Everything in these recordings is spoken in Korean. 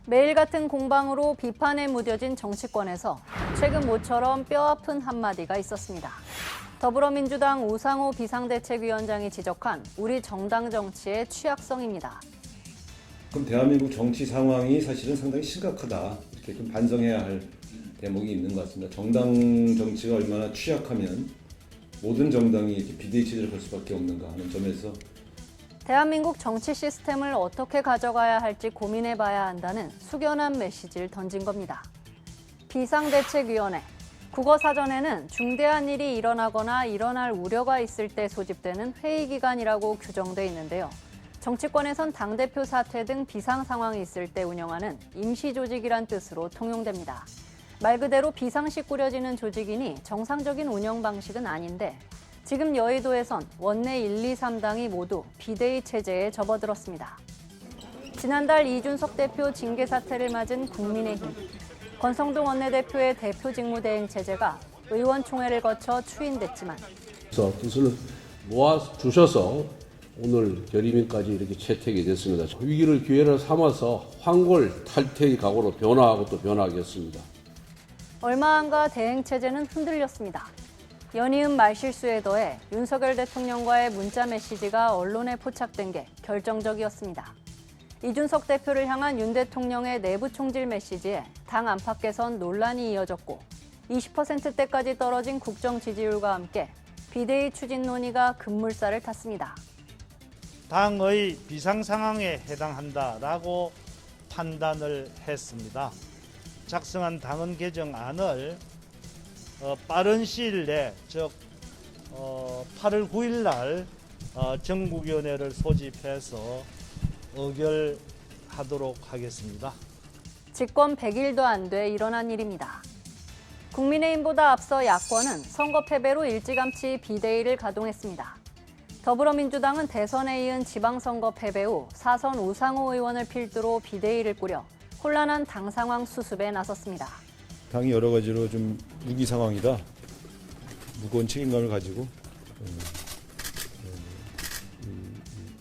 매일 같은 공방으로 비판에 무뎌진 정치권에서 최근 모처럼 뼈아픈 한마디가 있었습니다. 더불어민주당 우상호 비상대책위원장이 지적한 우리 정당 정치의 취약성입니다. 그럼 대한민국 정치 상황이 사실은 상당히 심각하다. 이렇게 좀 반성해야 할 대목이 있는 것 같습니다. 정당 정치가 얼마나 취약하면 모든 정당이 이렇게 비대위 체제를 걸 수밖에 없는가 하는 점에서 대한민국 정치 시스템을 어떻게 가져가야 할지 고민해봐야 한다는 숙연한 메시지를 던진 겁니다. 비상대책위원회. 국어사전에는 중대한 일이 일어나거나 일어날 우려가 있을 때 소집되는 회의기관이라고 규정돼 있는데요. 정치권에선 당대표 사퇴 등 비상 상황이 있을 때 운영하는 임시조직이란 뜻으로 통용됩니다. 말 그대로 비상시 꾸려지는 조직이니 정상적인 운영 방식은 아닌데 지금 여의도에선 원내 1, 2, 3당이 모두 비대위 체제에 접어들었습니다. 지난달 이준석 대표 징계 사태를 맞은 국민의힘. 권성동 원내대표의 대표 직무대행 체제가 의원총회를 거쳐 추인됐지만 뜻을 모아주셔서 오늘 결의민까지 이렇게 채택이 됐습니다. 위기를 기회로 삼아서 황골 탈퇴의 각오로 변화하고 또 변화하겠습니다. 얼마 안가 대행체제는 흔들렸습니다. 연이은 말실수에 더해 윤석열 대통령과의 문자 메시지가 언론에 포착된 게 결정적이었습니다. 이준석 대표를 향한 윤 대통령의 내부 총질 메시지에 당 안팎에선 논란이 이어졌고 20%대까지 떨어진 국정 지지율과 함께 비대위 추진 논의가 급물살을 탔습니다. 당의 비상 상황에 해당한다라고 판단을 했습니다. 작성한 당헌 개정안을 빠른 시일 내, 즉 8월 9일 날 전국위원회를 소집해서 의결하도록 하겠습니다. 집권 100일도 안 돼 일어난 일입니다. 국민의힘보다 앞서 야권은 선거 패배로 일찌감치 비대위를 가동했습니다. 더불어민주당은 대선에 이은 지방선거 패배 후 사선 우상호 의원을 필두로 비대위를 꾸려 혼란한 당 상황 수습에 나섰습니다. 당이 여러 가지로 좀 위기 상황이다. 무거운 책임감을 가지고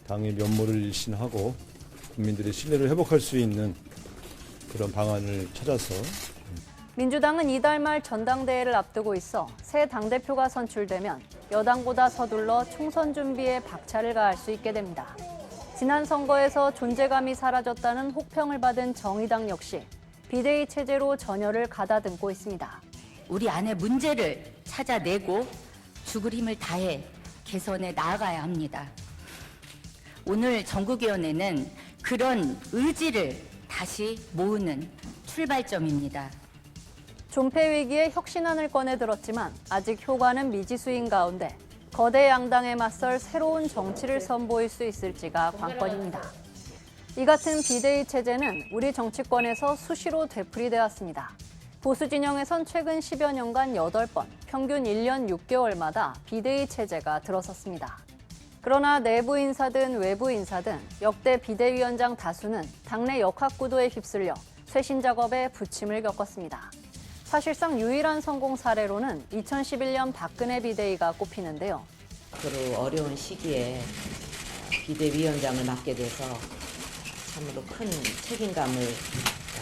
당의 면모를 일신하고 국민들의 신뢰를 회복할 수 있는 그런 방안을 찾아서 민주당은 이달 말 전당대회를 앞두고 있어 새 당대표가 선출되면 여당보다 서둘러 총선 준비에 박차를 가할 수 있게 됩니다. 지난 선거에서 존재감이 사라졌다는 혹평을 받은 정의당 역시 비대위 체제로 전열을 가다듬고 있습니다. 우리 안의 문제를 찾아내고 죽을 힘을 다해 개선에 나아가야 합니다. 오늘 전국위원회는 그런 의지를 다시 모으는 출발점입니다. 존폐 위기에 혁신안을 꺼내 들었지만 아직 효과는 미지수인 가운데 거대 양당에 맞설 새로운 정치를 선보일 수 있을지가 관건입니다. 이 같은 비대위 체제는 우리 정치권에서 수시로 되풀이되었습니다. 보수 진영에선 최근 10여 년간 8번, 평균 1년 6개월마다 비대위 체제가 들어섰습니다. 그러나 내부 인사든 외부 인사든 역대 비대위원장 다수는 당내 역학구도에 휩쓸려 쇄신 작업에 부침을 겪었습니다. 사실상 유일한 성공 사례로는 2011년 박근혜 비대위가 꼽히는데요. 앞으로 어려운 시기에 비대위원장을 맡게 돼서 참으로 큰 책임감을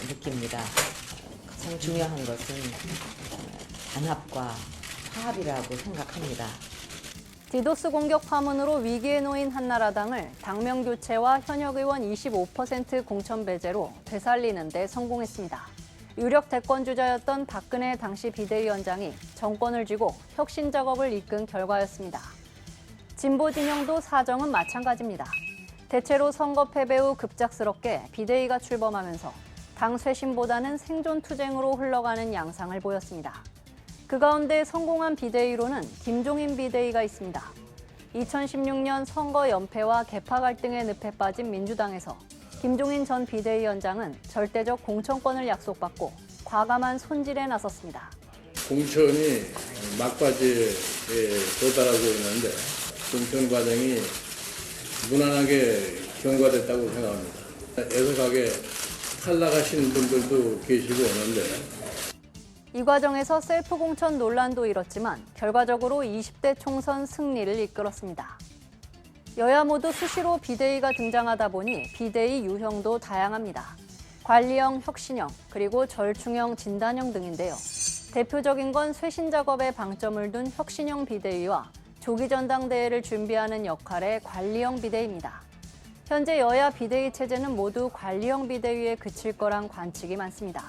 느낍니다. 가장 중요한 것은 단합과 화합이라고 생각합니다. 디도스 공격 파문으로 위기에 놓인 한나라당을 당명 교체와 현역 의원 25% 공천 배제로 되살리는 데 성공했습니다. 유력 대권주자였던 박근혜 당시 비대위원장이 정권을 쥐고 혁신 작업을 이끈 결과였습니다. 진보 진영도 사정은 마찬가지입니다. 대체로 선거 패배 후 급작스럽게 비대위가 출범하면서 당 쇄신보다는 생존투쟁으로 흘러가는 양상을 보였습니다. 그 가운데 성공한 비대위로는 김종인 비대위가 있습니다. 2016년 선거 연패와 개파 갈등의 늪에 빠진 민주당에서 김종인 전 비대위원장은 절대적 공천권을 약속받고 과감한 손질에 나섰습니다. 공천이 막바지에 도달하고 있는데 공천 과정이 무난하게 경과됐다고 생각합니다. 애석하게 탈락하신 분들도 계시고 오는데 이 과정에서 셀프 공천 논란도 일었지만 결과적으로 20대 총선 승리를 이끌었습니다. 여야 모두 수시로 비대위가 등장하다 보니 비대위 유형도 다양합니다. 관리형, 혁신형, 그리고 절충형, 진단형 등인데요. 대표적인 건 쇄신 작업에 방점을 둔 혁신형 비대위와 조기 전당대회를 준비하는 역할의 관리형 비대위입니다. 현재 여야 비대위 체제는 모두 관리형 비대위에 그칠 거란 관측이 많습니다.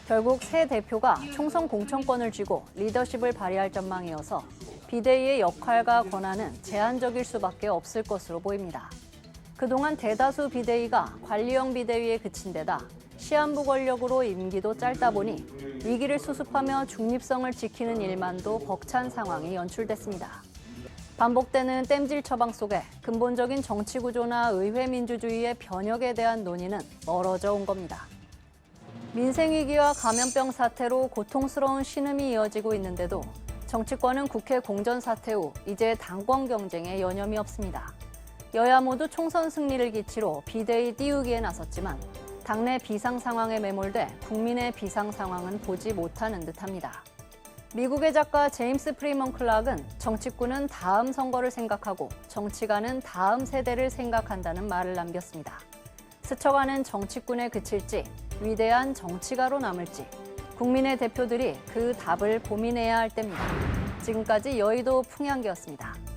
결국 새 대표가 총선 공천권을 쥐고 리더십을 발휘할 전망이어서 비대위의 역할과 권한은 제한적일 수밖에 없을 것으로 보입니다. 그동안 대다수 비대위가 관리형 비대위에 그친 데다 시한부 권력으로 임기도 짧다 보니 위기를 수습하며 중립성을 지키는 일만도 벅찬 상황이 연출됐습니다. 반복되는 땜질 처방 속에 근본적인 정치 구조나 의회 민주주의의 변혁에 대한 논의는 멀어져 온 겁니다. 민생위기와 감염병 사태로 고통스러운 신음이 이어지고 있는데도 정치권은 국회 공전 사태 후 이제 당권 경쟁에 여념이 없습니다. 여야 모두 총선 승리를 기치로 비대위 띄우기에 나섰지만 당내 비상 상황에 매몰돼 국민의 비상 상황은 보지 못하는 듯합니다. 미국의 작가 제임스 프리먼 클락은 정치꾼은 다음 선거를 생각하고 정치가는 다음 세대를 생각한다는 말을 남겼습니다. 스쳐가는 정치꾼에 그칠지 위대한 정치가로 남을지 국민의 대표들이 그 답을 고민해야 할 때입니다. 지금까지 여의도 풍향기였습니다.